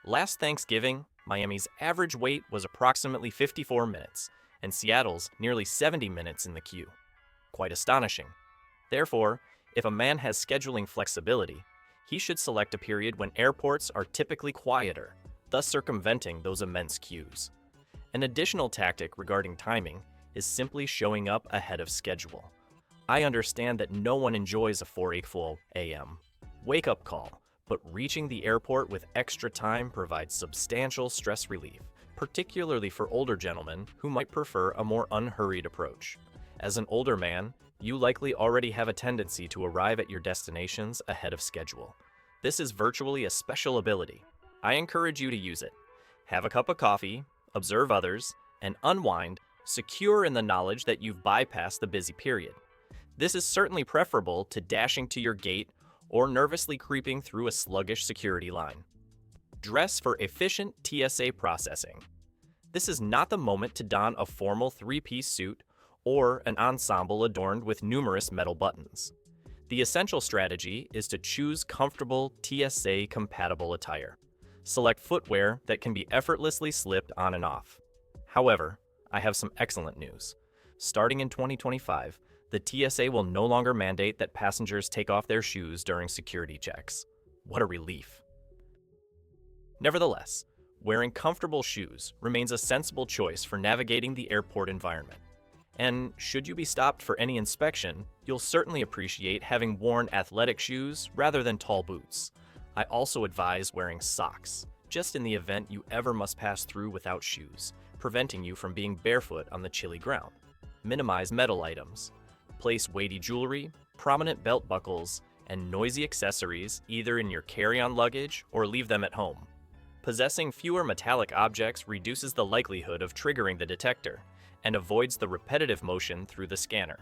Last Thanksgiving, Miami's average wait was approximately 54 minutes, and Seattle's nearly 70 minutes in the queue. Quite astonishing. Therefore, if a man has scheduling flexibility, he should select a period when airports are typically quieter, thus circumventing those immense queues. An additional tactic regarding timing is simply showing up ahead of schedule. I understand that no one enjoys a 4:04 a.m. wake-up call, but reaching the airport with extra time provides substantial stress relief, particularly for older gentlemen who might prefer a more unhurried approach. As an older man, you likely already have a tendency to arrive at your destinations ahead of schedule. This is virtually a special ability. I encourage you to use it. Have a cup of coffee, observe others, and unwind, secure in the knowledge that you've bypassed the busy period. This is certainly preferable to dashing to your gate or nervously creeping through a sluggish security line. Dress for efficient TSA processing. This is not the moment to don a formal three-piece suit or an ensemble adorned with numerous metal buttons. The essential strategy is to choose comfortable TSA-compatible attire. Select footwear that can be effortlessly slipped on and off. However, I have some excellent news. Starting in 2025, the TSA will no longer mandate that passengers take off their shoes during security checks. What a relief. Nevertheless, wearing comfortable shoes remains a sensible choice for navigating the airport environment. And should you be stopped for any inspection, you'll certainly appreciate having worn athletic shoes rather than tall boots. I also advise wearing socks, just in the event you ever must pass through without shoes, preventing you from being barefoot on the chilly ground. Minimize metal items. Place weighty jewelry, prominent belt buckles, and noisy accessories either in your carry-on luggage or leave them at home. Possessing fewer metallic objects reduces the likelihood of triggering the detector and avoids the repetitive motion through the scanner.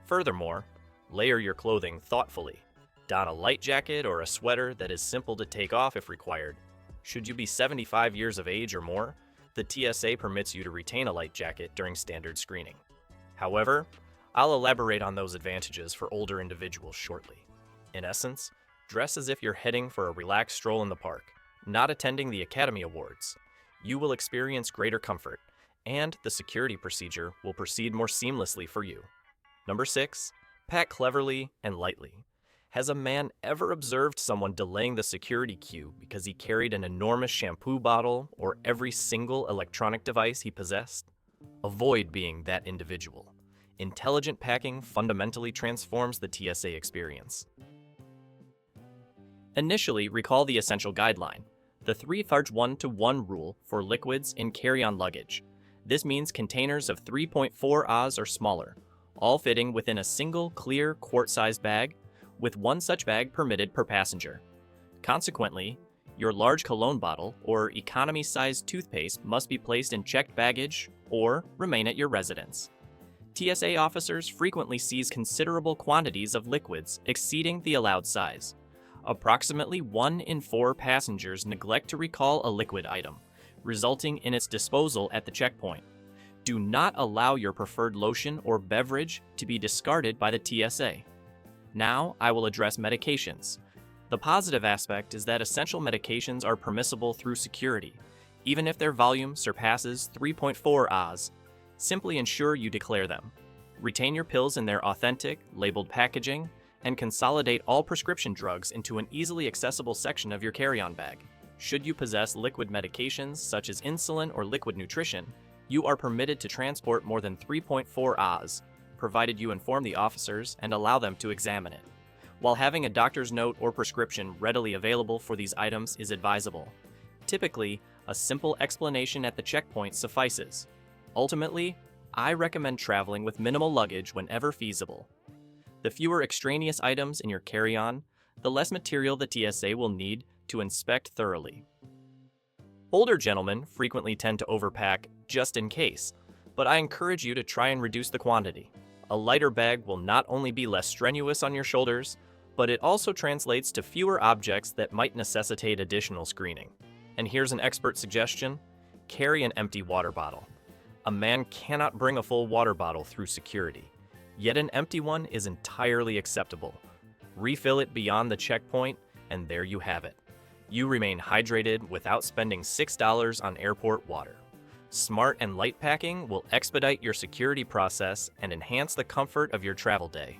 Furthermore, layer your clothing thoughtfully. Don a light jacket or a sweater that is simple to take off if required. Should you be 75 years of age or more, the TSA permits you to retain a light jacket during standard screening. However, I'll elaborate on those advantages for older individuals shortly. In essence, dress as if you're heading for a relaxed stroll in the park, not attending the Academy Awards. You will experience greater comfort, and the security procedure will proceed more seamlessly for you. Number 6, pack cleverly and lightly. Has a man ever observed someone delaying the security queue because he carried an enormous shampoo bottle or every single electronic device he possessed? Avoid being that individual. Intelligent packing fundamentally transforms the TSA experience. Initially, recall the essential guideline, the 3-1-to-1 rule for liquids in carry-on luggage. This means containers of 3.4 Oz or smaller, all fitting within a single clear quart-sized bag, with one such bag permitted per passenger. Consequently, your large cologne bottle or economy-sized toothpaste must be placed in checked baggage or remain at your residence. TSA officers frequently seize considerable quantities of liquids exceeding the allowed size. Approximately 1 in 4 passengers neglect to recall a liquid item, resulting in its disposal at the checkpoint. Do not allow your preferred lotion or beverage to be discarded by the TSA. Now, I will address medications. The positive aspect is that essential medications are permissible through security, even if their volume surpasses 3.4 Oz. Simply ensure you declare them. Retain your pills in their authentic, labeled packaging, and consolidate all prescription drugs into an easily accessible section of your carry-on bag. Should you possess liquid medications such as insulin or liquid nutrition, you are permitted to transport more than 3.4 Oz, provided you inform the officers and allow them to examine it. While having a doctor's note or prescription readily available for these items is advisable, typically, a simple explanation at the checkpoint suffices. Ultimately, I recommend traveling with minimal luggage whenever feasible. The fewer extraneous items in your carry-on, the less material the TSA will need to inspect thoroughly. Older gentlemen frequently tend to overpack just in case, but I encourage you to try and reduce the quantity. A lighter bag will not only be less strenuous on your shoulders, but it also translates to fewer objects that might necessitate additional screening. And here's an expert suggestion: carry an empty water bottle. A man cannot bring a full water bottle through security, yet an empty one is entirely acceptable. Refill it beyond the checkpoint, and there you have it. You remain hydrated without spending $6 on airport water. Smart and light packing will expedite your security process and enhance the comfort of your travel day.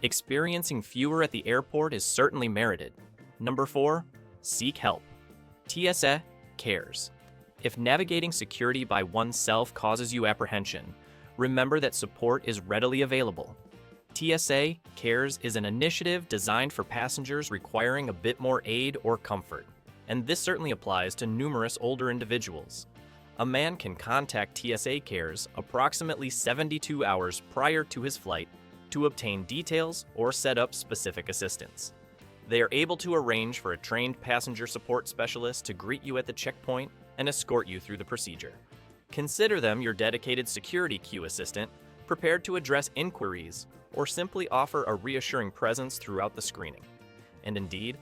Experiencing fewer at the airport is certainly merited. Number 4, seek help. TSA cares. If navigating security by oneself causes you apprehension, remember that support is readily available. TSA Cares is an initiative designed for passengers requiring a bit more aid or comfort, and this certainly applies to numerous older individuals. A man can contact TSA Cares approximately 72 hours prior to his flight to obtain details or set up specific assistance. They are able to arrange for a trained passenger support specialist to greet you at the checkpoint and escort you through the procedure. Consider them your dedicated security queue assistant, prepared to address inquiries or simply offer a reassuring presence throughout the screening. And indeed,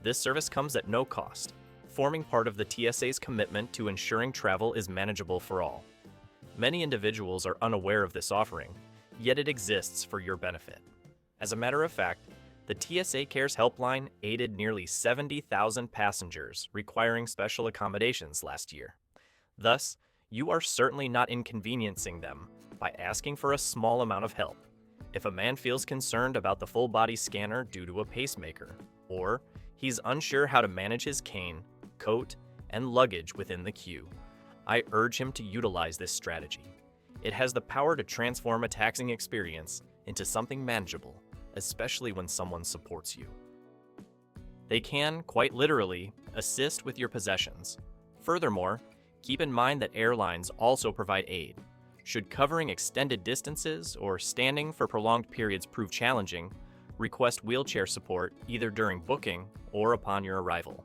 this service comes at no cost, forming part of the TSA's commitment to ensuring travel is manageable for all. Many individuals are unaware of this offering, yet it exists for your benefit. As a matter of fact, the TSA Cares helpline aided nearly 70,000 passengers requiring special accommodations last year. Thus, you are certainly not inconveniencing them by asking for a small amount of help. If a man feels concerned about the full-body scanner due to a pacemaker, or he's unsure how to manage his cane, coat, and luggage within the queue, I urge him to utilize this strategy. It has the power to transform a taxiing experience into something manageable, especially when someone supports you. They can, quite literally, assist with your possessions. Furthermore, keep in mind that airlines also provide aid. Should covering extended distances or standing for prolonged periods prove challenging, request wheelchair support either during booking or upon your arrival.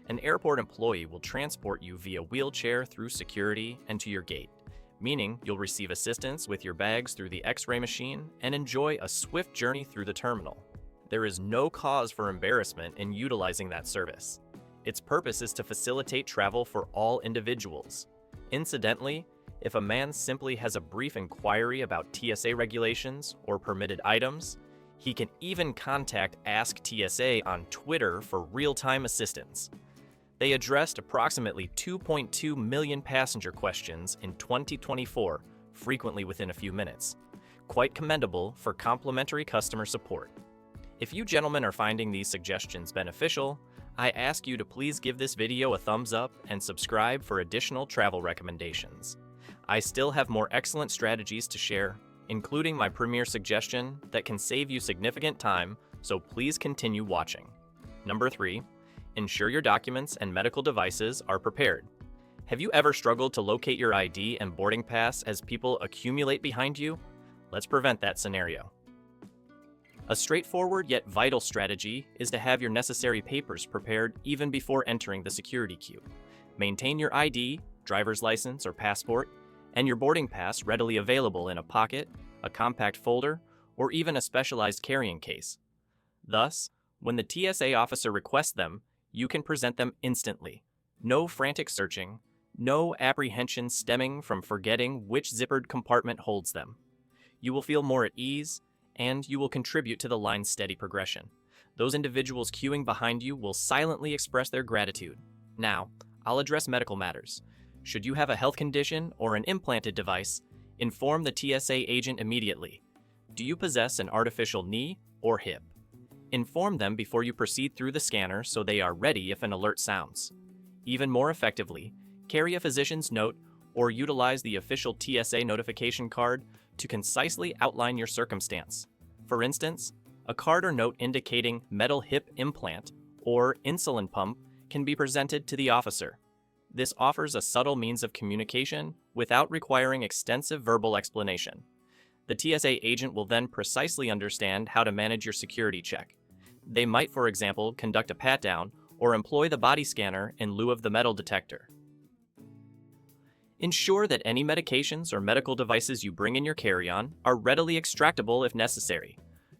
An airport employee will transport you via wheelchair through security and to your gate, meaning you'll receive assistance with your bags through the X-ray machine and enjoy a swift journey through the terminal. There is no cause for embarrassment in utilizing that service. Its purpose is to facilitate travel for all individuals. Incidentally, if a man simply has a brief inquiry about TSA regulations or permitted items, he can even contact Ask TSA on Twitter for real-time assistance. They addressed approximately 2.2 million passenger questions in 2024, frequently within a few minutes. Quite commendable for complimentary customer support. If you gentlemen are finding these suggestions beneficial, I ask you to please give this video a thumbs up and subscribe for additional travel recommendations. I still have more excellent strategies to share, including my premier suggestion that can save you significant time, so please continue watching. Number 3, ensure your documents and medical devices are prepared. Have you ever struggled to locate your ID and boarding pass as people accumulate behind you? Let's prevent that scenario. A straightforward yet vital strategy is to have your necessary papers prepared even before entering the security queue. Maintain your ID, driver's license or passport, and your boarding pass readily available in a pocket, a compact folder, or even a specialized carrying case. Thus, when the TSA officer requests them, you can present them instantly. No frantic searching, no apprehension stemming from forgetting which zippered compartment holds them. You will feel more at ease, and you will contribute to the line's steady progression. Those individuals queuing behind you will silently express their gratitude. Now, I'll address medical matters. Should you have a health condition or an implanted device, inform the TSA agent immediately. Do you possess an artificial knee or hip? Inform them before you proceed through the scanner so they are ready if an alert sounds. Even more effectively, carry a physician's note or utilize the official TSA notification card to concisely outline your circumstance. For instance, a card or note indicating metal hip implant or insulin pump can be presented to the officer. This offers a subtle means of communication without requiring extensive verbal explanation. The TSA agent will then precisely understand how to manage your security check. They might, for example, conduct a pat-down or employ the body scanner in lieu of the metal detector. Ensure that any medications or medical devices you bring in your carry-on are readily extractable if necessary.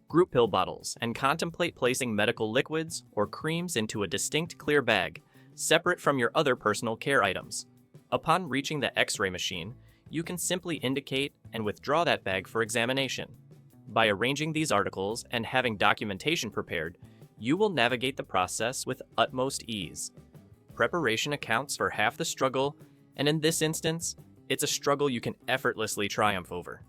Group pill bottles and contemplate placing medical liquids or creams into a distinct clear bag, separate from your other personal care items. Upon reaching the X-ray machine, you can simply indicate and withdraw that bag for examination. By arranging these articles and having documentation prepared, you will navigate the process with utmost ease. Preparation accounts for half the struggle, and in this instance, it's a struggle you can effortlessly triumph over.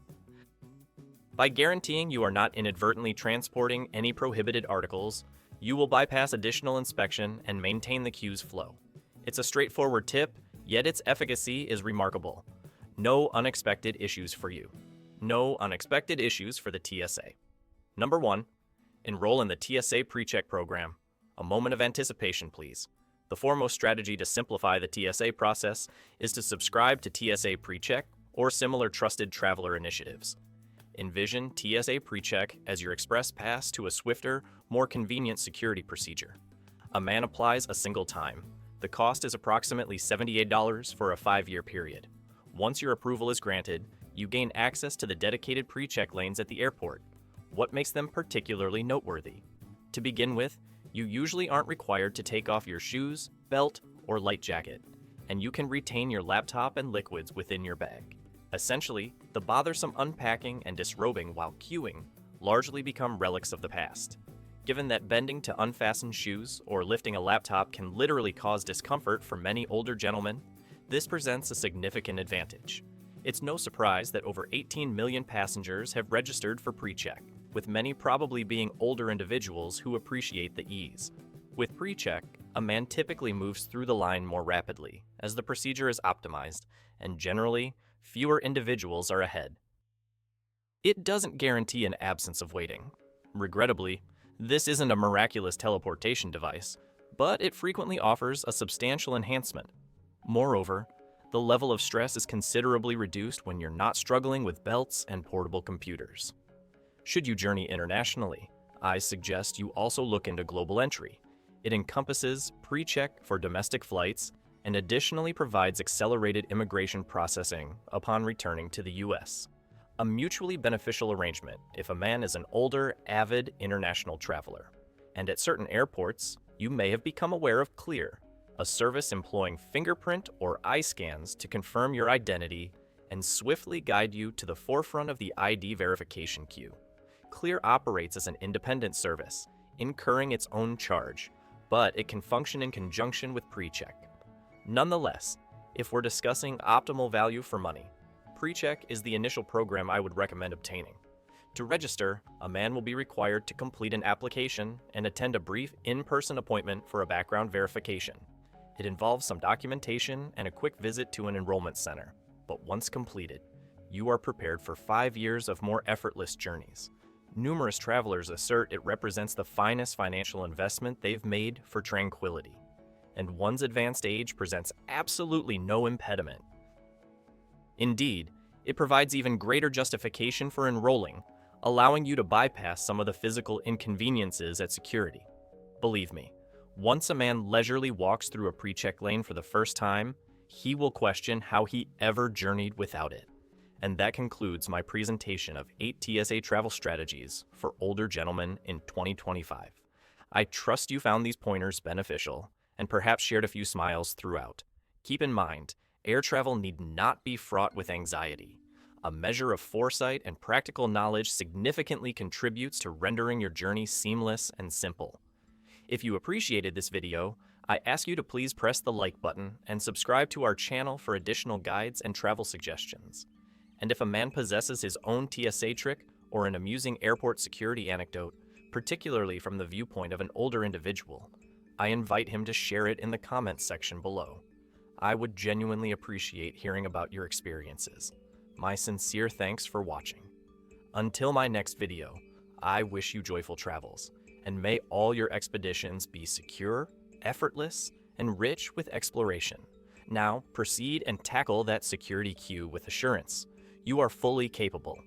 By guaranteeing you are not inadvertently transporting any prohibited articles, you will bypass additional inspection and maintain the queue's flow. It's a straightforward tip, yet its efficacy is remarkable. No unexpected issues for you. No unexpected issues for the TSA. Number 1. Enroll in the TSA PreCheck program. A moment of anticipation, please. The foremost strategy to simplify the TSA process is to subscribe to TSA PreCheck or similar trusted traveler initiatives. Envision TSA PreCheck as your express pass to a swifter, more convenient security procedure. A man applies a single time. The cost is approximately $78 for a 5-year period. Once your approval is granted, you gain access to the dedicated PreCheck lanes at the airport. What makes them particularly noteworthy? To begin with, you usually aren't required to take off your shoes, belt, or light jacket, and you can retain your laptop and liquids within your bag. Essentially, the bothersome unpacking and disrobing while queuing largely become relics of the past. Given that bending to unfasten shoes or lifting a laptop can literally cause discomfort for many older gentlemen, this presents a significant advantage. It's no surprise that over 18 million passengers have registered for PreCheck, with many probably being older individuals who appreciate the ease. With PreCheck, a man typically moves through the line more rapidly, as the procedure is optimized, and generally, fewer individuals are ahead. It doesn't guarantee an absence of waiting. Regrettably, this isn't a miraculous teleportation device, but it frequently offers a substantial enhancement. Moreover, the level of stress is considerably reduced when you're not struggling with belts and portable computers. Should you journey internationally, I suggest you also look into Global Entry. It encompasses PreCheck for domestic flights and additionally provides accelerated immigration processing upon returning to the U.S. A mutually beneficial arrangement if a man is an older, avid international traveler. And at certain airports, you may have become aware of Clear, a service employing fingerprint or eye scans to confirm your identity and swiftly guide you to the forefront of the ID verification queue. Clear operates as an independent service, incurring its own charge, but it can function in conjunction with PreCheck. Nonetheless, if we're discussing optimal value for money, PreCheck is the initial program I would recommend obtaining. To register, a man will be required to complete an application and attend a brief in-person appointment for a background verification. It involves some documentation and a quick visit to an enrollment center, but once completed, you are prepared for 5 years of more effortless journeys. Numerous travelers assert it represents the finest financial investment they've made for tranquility, and one's advanced age presents absolutely no impediment. Indeed, it provides even greater justification for enrolling, allowing you to bypass some of the physical inconveniences at security. Believe me, once a man leisurely walks through a PreCheck lane for the first time, he will question how he ever journeyed without it. And that concludes my presentation of 8 TSA travel strategies for older gentlemen in 2025. I trust you found these pointers beneficial and perhaps shared a few smiles throughout. Keep in mind, air travel need not be fraught with anxiety. A measure of foresight and practical knowledge significantly contributes to rendering your journey seamless and simple. If you appreciated this video, I ask you to please press the like button and subscribe to our channel for additional guides and travel suggestions. And if a man possesses his own TSA trick or an amusing airport security anecdote, particularly from the viewpoint of an older individual, I invite him to share it in the comments section below. I would genuinely appreciate hearing about your experiences. My sincere thanks for watching. Until my next video, I wish you joyful travels, and may all your expeditions be secure, effortless, and rich with exploration. Now, proceed and tackle that security queue with assurance. You are fully capable.